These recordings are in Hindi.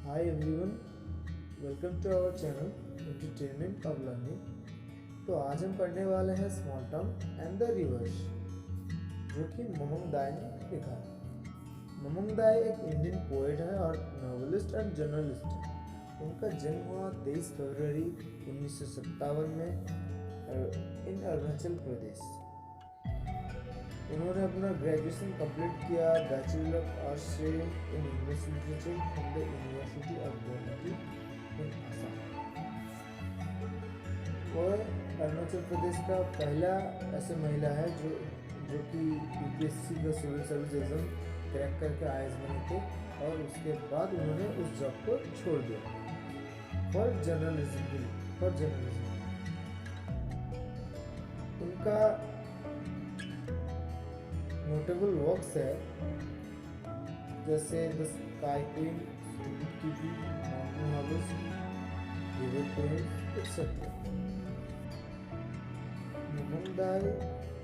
Hi everyone, welcome to our channel Entertainment of Learning। तो आज हम पढ़ने वाले हैं small town and the reverse, जो कि ममंग दाई ने लिखा है। ममंग दाई एक इंडियन पोएट है और नॉवेलिस्ट एंड जर्नलिस्ट है। उनका जन्म हुआ 23 फरवरी 1957 में इन अरुणाचल प्रदेश। उन्होंने अपना ग्रेजुएशन कंप्लीट किया बैचलर ऑफ आर्ट्स से in English literature from the university of Guwahati in Assam. वह अरुणाचल प्रदेश का पहला ऐसे महिला है जो कि यूपीएससी का सिविल सर्विस एग्जाम क्रैक करके आईएएस बने थे, और उसके बाद उन्होंने उस जॉब को छोड़ दिया फॉर जर्नलिज्म। उनका नोटेबल वर्क्स है जैसे the sky queen, TV, mountain harvest, river poems etcetera. Mamang Dai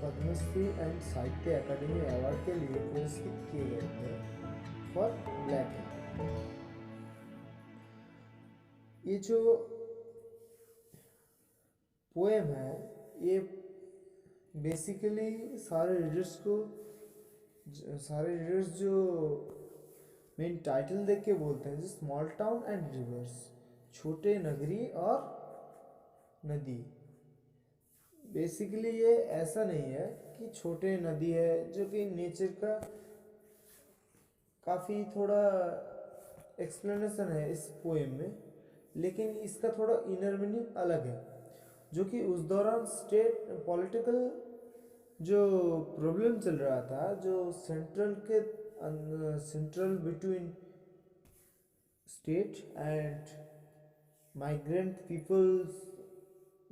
Padmashri and Sahitya Akademi award के लिए पुरस्कृत किए गए थे फॉर ब्लैक। ये जो पोएम है ये बेसिकली सारे रीडर्स जो मेन टाइटल देख के बोलते हैं, स्मॉल टाउन एंड रिवर्स, छोटे नगरी और नदी। बेसिकली ये ऐसा नहीं है कि छोटे नदी है, जो कि नेचर का काफ़ी थोड़ा एक्सप्लेनेशन है इस पोएम में, लेकिन इसका थोड़ा इनर मीनिंग अलग है, जो कि उस दौरान स्टेट पॉलिटिकल जो प्रॉब्लम चल रहा था, जो central between state and migrant peoples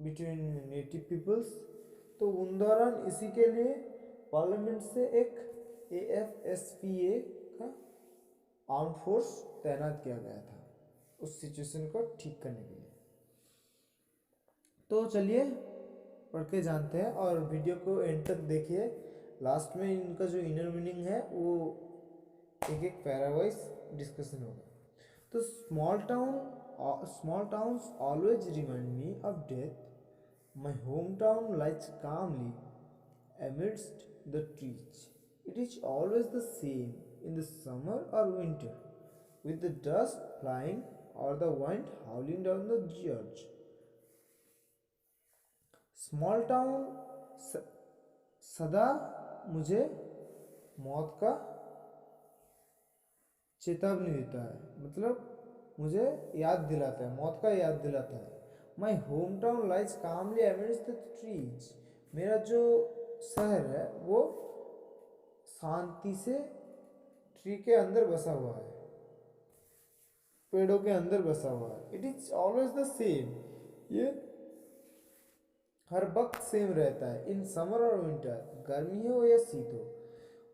between native peoples, तो उन दौरान इसी के लिए पार्लियामेंट से एक AFSPA का आर्म फोर्स तैनात किया गया था उस सिचुएशन को ठीक करने के लिए। तो चलिए पढ़ के जानते हैं, और वीडियो को एंड तक देखिए। लास्ट में इनका जो इनर मीनिंग है वो एक एक पैरावाइज डिस्कशन होगा। तो small towns always remind me of death. My home town lies calmly amidst the trees. It is always the same in the summer or winter, with the dust flying or the wind howling down the gorge. Small town सदा मुझे मौत का चेतावनी देता है, मतलब मुझे याद दिलाता है, मौत का याद दिलाता है। My home town lies calmly amidst the trees. मेरा जो शहर है वो शांति से ट्री के अंदर बसा हुआ है, पेड़ों के अंदर बसा हुआ है। It is always the same, ये हर वक्त सेम रहता है। इन समर और विंटर, गर्मी हो या शीत हो,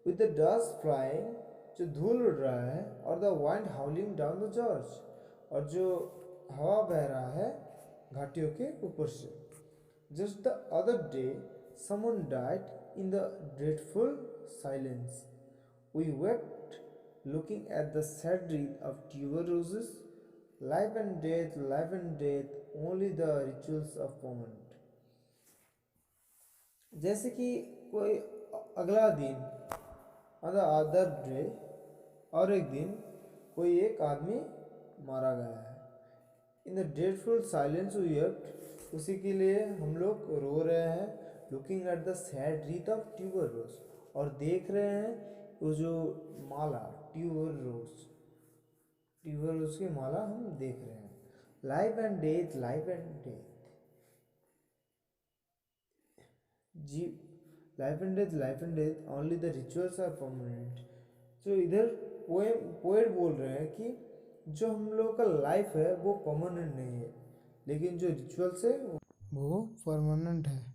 विद द डस्ट फ्लाइंग, जो धूल उड़ रहा है, और the wind हाउलिंग down the George, और जो हवा बह रहा है घाटियों के ऊपर से। Just the other day someone died in the dreadful silence. We wept looking at the sad wreath of tuberoses. Life and death, only the rituals of permanent. जैसे कि कोई अगला दिन, अदर डे, और एक दिन कोई एक आदमी मारा गया है। In the dreadful silence we wept, उसी के लिए हम लोग रो रहे हैं। Looking at the sad wreath of tuberose, और देख रहे हैं वो जो माला ट्यूबर रोज की माला हम देख रहे हैं। Life and death ji, life and death only the rituals are permanent. तो इधर पोएट बोल रहे हैं कि जो हम लोग का लाइफ है वो परमानेंट नहीं है, लेकिन जो रिचुअल्स है वो परमानेंट है।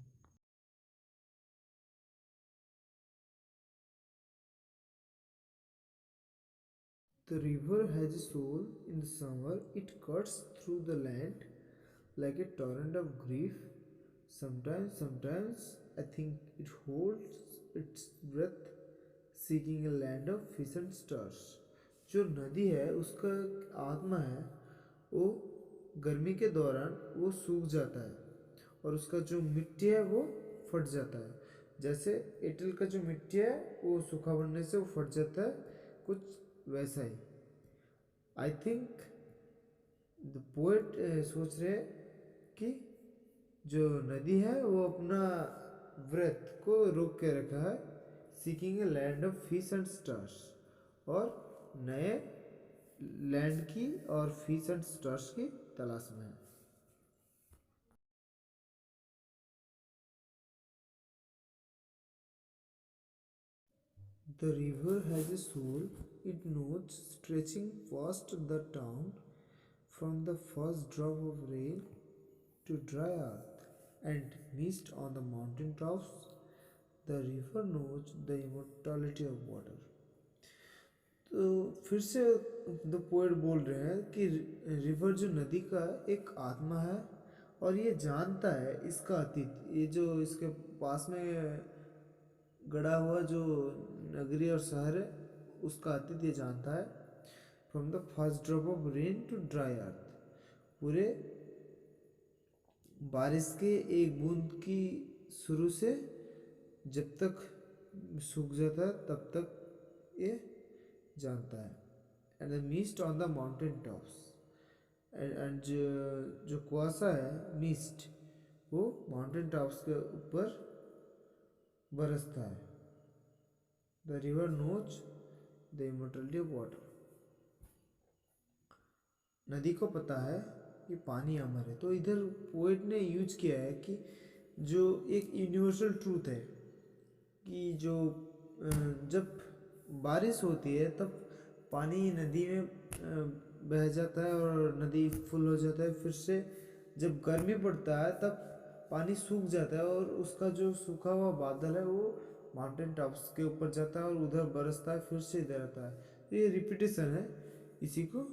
The river has a soul. In the summer, it cuts through the land like a torrent of grief. Sometimes, I think it holds its breath, seeking a land of fish and stars. जो नदी है उसका आत्मा है वो गर्मी के दौरान वो सूख जाता है और उसका जो मिट्टी है वो फट जाता है। जैसे एंटल का जो मिट्टी है वो सूखा पड़ने से वो फट जाता है, कुछ वैसा ही। आई थिंक द पोएट सोच रहे हैं कि जो नदी है वो अपना व्रत को रोक के रखा है, seeking a land of fish and stars, और नए लैंड की और फिश एंड स्टार्स की तलाश में है। The river has a soul, it knows, stretching past the town from the first drop of rain to dry earth and mist on the mountain tops. The river knows the immortality of water. तो फिर से द पोएट बोल रहे हैं कि रिवर जो नदी का एक आत्मा है और ये जानता है इसका अतीत, ये जो इसके पास में गड़ा हुआ जो नगरी और शहर है उसका अतीत ये जानता है। From the first drop of rain to dry earth, पूरे बारिश के एक बूंद की शुरू से जब तक सूख जाता है तब तक ये जानता है। And the mist on the mountain tops, and जो कुआसा है मिस्ट वो माउंटेन टॉप्स के ऊपर बरसता है। The river knows the immortality of water, नदी को पता है कि पानी अमर है। तो इधर पोएट ने यूज किया है कि जो एक यूनिवर्सल ट्रूथ है कि जो जब बारिश होती है तब पानी नदी में बह जाता है और नदी फुल हो जाता है। फिर से जब गर्मी पड़ता है तब पानी सूख जाता है और उसका जो सूखा हुआ बादल है वो माउंटेन टॉप्स के ऊपर जाता है और उधर बरसता है, फिर से इधर आता है। तो ये रिपीटेशन है, इसी को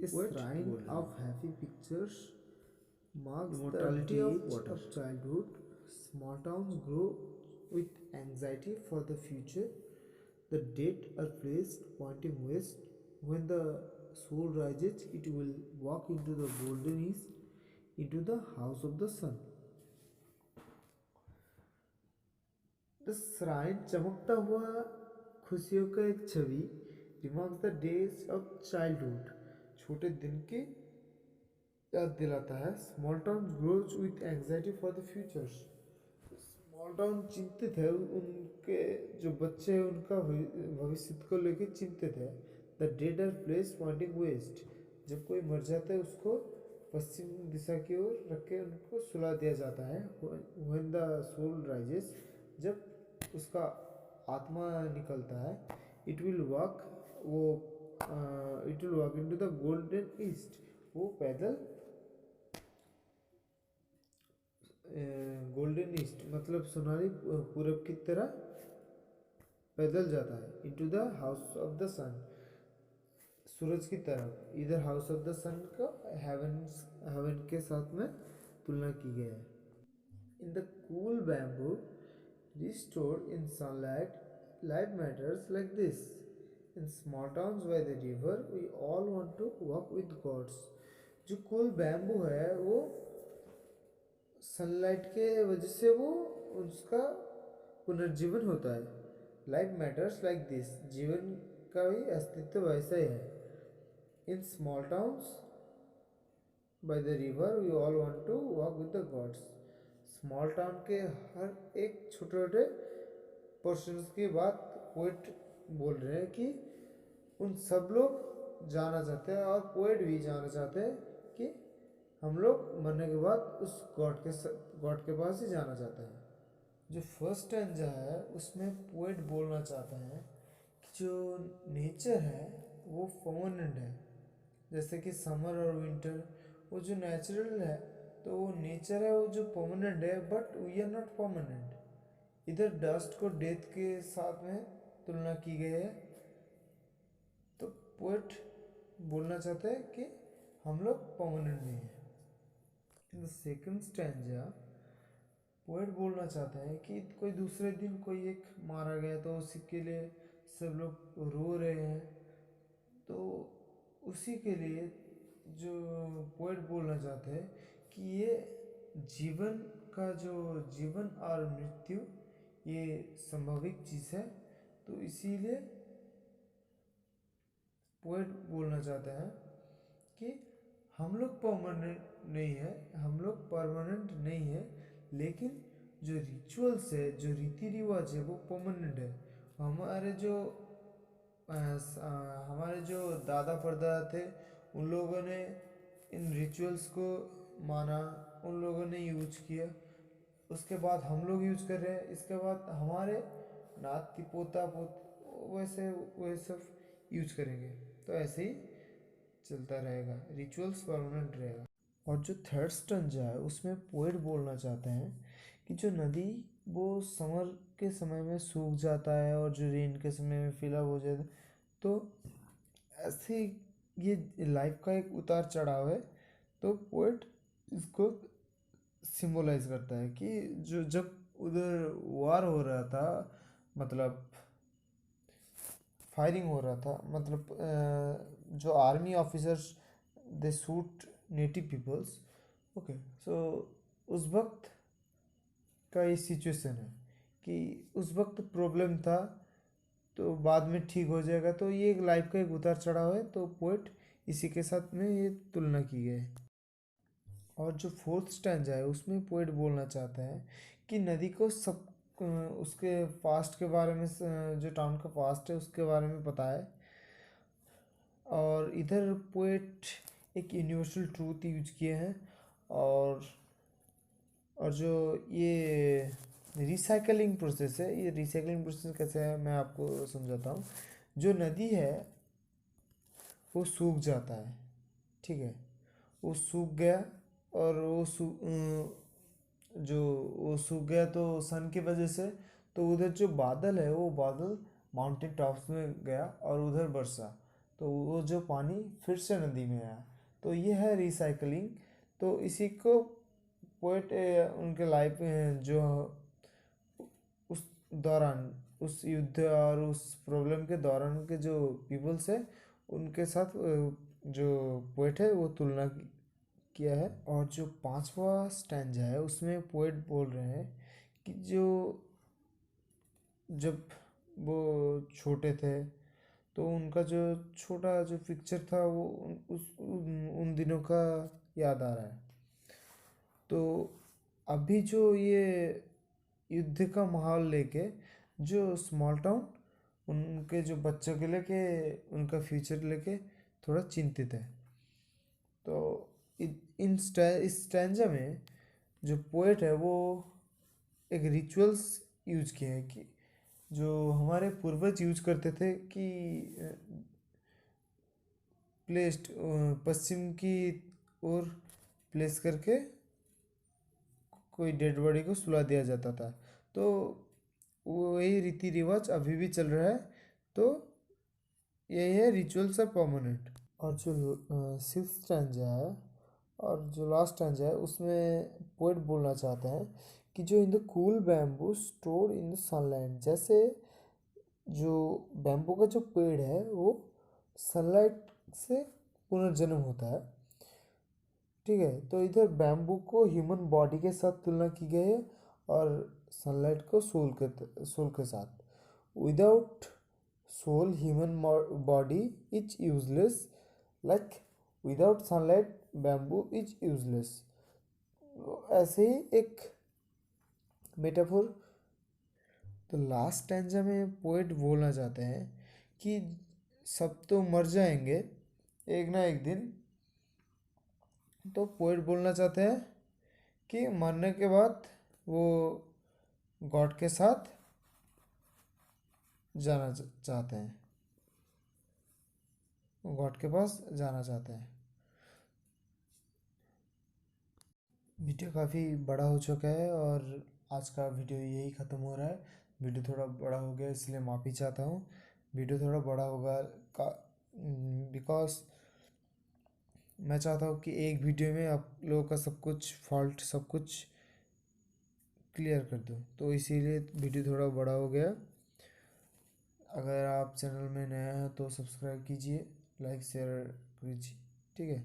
shrine of happy pictures marks the date of childhood. Small towns grow with anxiety for the future. The dead are placed pointing west. When the soul rises, it will walk into the golden east, into the house of the sun. The shrine चमकता हुआ खुशियों का एक छवि remarks the days of childhood, छोटे दिन की याद दिलाता है। Small town grows with anxiety for the futures, small town चिंतित है, उनके जो बच्चे हैं उनका भविष्य को लेकर चिंतित है। The dead are place pointing west, जब कोई मर जाता है उसको पश्चिम दिशा की ओर रख के उनको सुला दिया जाता है। व्हेन द सोल राइजेस, जब उसका आत्मा निकलता है, इट विल वॉक वो it will walk into the golden east, वो पैदल गोल्डन ईस्ट मतलब सुनहरी पूरब की तरह पैदल जाता है। Into the house of the sun, सूरज की तरफ। इधर हाउस ऑफ द सन का हेवन के साथ में तुलना की गई है। In the cool bamboo restored in sunlight, life matters like this. In small towns by the river, we all want to walk with gods. जो cool बैम्बू है वो सनलाइट के वजह से वो उसका पुनर्जीवन होता है। लाइफ मैटर्स लाइक दिस, जीवन का भी अस्तित्व वैसा ही है। In small towns by the river we all want to walk with the gods. Small town के हर एक छोटे छोटे पोर्शंस की बात पोएट बोल रहे हैं कि उन सब लोग जाना चाहते हैं और पोएट भी जाना चाहते हैं कि हम लोग मरने के बाद उस गॉड के पास ही जाना चाहते हैं। जो फर्स्ट स्टैंजा है उसमें पोएट बोलना चाहते हैं कि जो नेचर है वो परमानेंट है, जैसे कि समर और विंटर वो जो नेचुरल है तो वो नेचर है वो जो परमानेंट है, but we are not permanent. इधर डस्ट को डेथ के साथ में तुलना की गई है। तो पोएट बोलना चाहते हैं कि हम लोग परमानेंट नहीं हैं। In the second stanza poet बोलना चाहते हैं कि कोई दूसरे दिन कोई एक मारा गया तो उसी के लिए सब लोग रो रहे हैं। तो उसी के लिए जो पोएट बोलना चाहते हैं कि ये जीवन का जो जीवन और मृत्यु ये संभाविक चीज़ है। तो इसीलिए पोएट बोलना चाहते हैं कि हम लोग परमानेंट नहीं है, हम लोग परमानेंट नहीं है, लेकिन जो रिचुअल्स है, जो रीति रिवाज है वो परमानेंट है। हमारे जो हमारे जो दादा परदादा थे उन लोगों ने इन रिचुअल्स को माना, उन लोगों ने यूज किया, उसके बाद हम लोग यूज कर रहे हैं, इसके बाद हमारे नाती पोता पोत वैसे वह सब यूज करेंगे। तो ऐसे ही चलता रहेगा, रिचुअल्स परमानेंट रहेगा। और जो थर्ड स्टंजा है उसमें पोएट बोलना चाहते हैं कि जो नदी वो समर के समय में सूख जाता है और जो रेन के समय में फिलअप हो जाता है, तो ऐसे ये लाइफ का एक उतार चढ़ाव है। तो पोएट इसको सिंबलाइज करता है कि जो जब उधर वार हो रहा था, मतलब फायरिंग हो रहा था, मतलब जो आर्मी ऑफिसर्स दे शूट नेटिव पीपल्स। ओके, सो उस वक्त का ये सिचुएशन है कि उस वक्त प्रॉब्लम था तो बाद में ठीक हो जाएगा। तो ये एक लाइफ का एक उतार चढ़ाव है, तो पोएट इसी के साथ में ये तुलना की है। और जो फोर्थ स्टैंजा है उसमें पोएट बोलना चाहता है कि नदी को सब उसके पास्ट के बारे में जो टाउन का पास्ट है उसके बारे में पता है। और इधर पोएट एक यूनिवर्सल ट्रूथ यूज किए हैं। और जो ये रिसाइकलिंग प्रोसेस है, ये रिसाइकलिंग प्रोसेस कैसे है मैं आपको समझाता हूँ। जो नदी है वो सूख जाता है, ठीक है, वो सूख गया, और जो वो सूख गया तो सन की वजह से, तो उधर जो बादल है वो बादल माउंटेन टॉप्स में गया और उधर बरसा, तो वो जो पानी फिर से नदी में आया। तो ये है रिसाइकलिंग। तो इसी को पोएट उनके लाइफ में जो उस दौरान, उस युद्ध और उस प्रॉब्लम के दौरान के जो पीपल्स है उनके साथ जो पोएट है वो तुलना किया है। और जो पांचवा स्टैंजा है उसमें पोएट बोल रहे हैं कि जो जब वो छोटे थे तो उनका जो छोटा जो पिक्चर था वो उन दिनों का याद आ रहा है। तो अभी जो ये युद्ध का माहौल लेके जो स्मॉल टाउन उनके जो बच्चों के लेके उनका फ्यूचर लेके थोड़ा चिंतित है। तो इस स्टैंजा में जो पोएट है वो एक रिचुअल्स यूज किए हैं कि जो हमारे पूर्वज यूज करते थे कि प्लेस्ड पश्चिम की ओर प्लेस करके कोई डेड बॉडी को सुला दिया जाता था। तो वही रीति रिवाज अभी भी चल रहा है। तो यही है, रिचुअल्स आर परमानेंट। और जो सिक्स स्टैंजा है और जो लास्ट स्टैंजा है उसमें पोएट बोलना चाहते हैं कि जो in the cool bamboo store in the sunlight, जैसे जो बैम्बू का जो पेड़ है वो सनलाइट से पुनर्जन्म होता है, ठीक है। तो इधर बैम्बू को ह्यूमन बॉडी के साथ तुलना की गई है और सनलाइट को सोल के साथ। Without soul human body is useless, like without sunlight bamboo is useless. ऐसे ही एक मेटाफोर। तो लास्ट स्टैंजा में पोएट बोलना चाहते हैं कि सब तो मर जाएंगे एक ना एक दिन। तो पोएट बोलना चाहते हैं कि मरने के बाद वो गॉड के साथ जाना चाहते हैं, वो गॉड के पास जाना चाहते हैं। वीडियो काफ़ी बड़ा हो चुका है और आज का वीडियो यही ख़त्म हो रहा है। वीडियो थोड़ा बड़ा हो गया इसलिए माफ़ी चाहता हूँ। वीडियो थोड़ा बड़ा होगा का बिकॉज मैं चाहता हूँ कि एक वीडियो में आप लोगों का सब कुछ फॉल्ट सब कुछ क्लियर कर दूँ, तो इसीलिए वीडियो थोड़ा बड़ा हो गया। अगर आप चैनल में नया हैं तो सब्सक्राइब कीजिए लाइक शेयर कीजिए, ठीक है।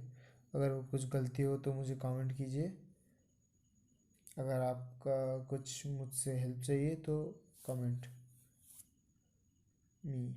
अगर कुछ गलती हो तो मुझे कमेंट कीजिए। अगर आपका कुछ मुझसे हेल्प चाहिए तो कमेंट मी।